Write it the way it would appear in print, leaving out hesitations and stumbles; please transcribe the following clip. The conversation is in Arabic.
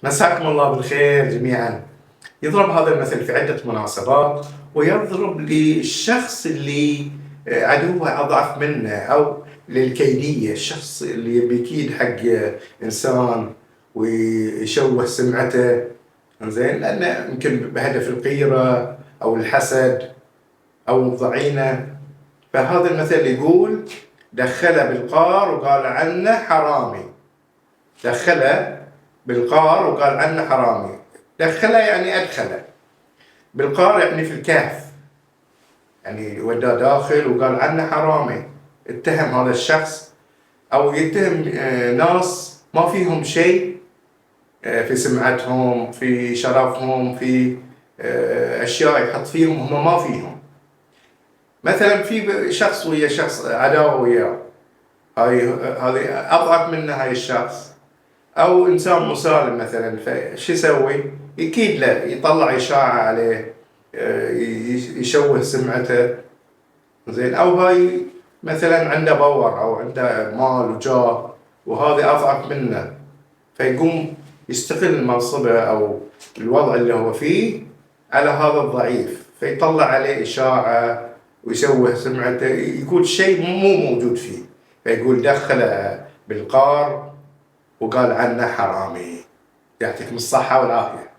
مساكم الله بالخير جميعا. يضرب هذا المثل في عدة مناسبات، ويضرب للشخص اللي عدوه أضعف منه، أو للكيدية، الشخص اللي يبي يكيد حق إنسان ويشوه سمعته، زين، لأنه يمكن بهدف الغيرة أو الحسد أو الضعينة. فهذا المثل يقول: دخله بالقار وقال عنه حرامي. دخله بالقار وقال عنه حرامي. دخله يعني أدخله، بالقار يعني في الكهف، يعني وداه داخل وقال عنه حرامي. اتهم هذا الشخص أو يتهم ناس ما فيهم شيء في سمعتهم، في شرفهم، في أشياء يحط فيهم هم ما فيهم. مثلا في شخص ويا شخص عداوة وياه، هذه أضعف منه هاي الشخص، أو إنسان مسالم مثلا، فش يسوي؟ يكيد له، يطلع إشاعة عليه، يشوه سمعته، زين. أو هاي مثلا عنده باور أو عنده مال وجاه، وهذا أضعف منه، فيقوم يستغل منصبه أو الوضع اللي هو فيه على هذا الضعيف، فيطلع عليه إشاعة ويشوه سمعته، يقول شيء مو موجود فيه، فيقول دخله بالقار وقال عنه حرامي. يعطيكم الصحة والعافية.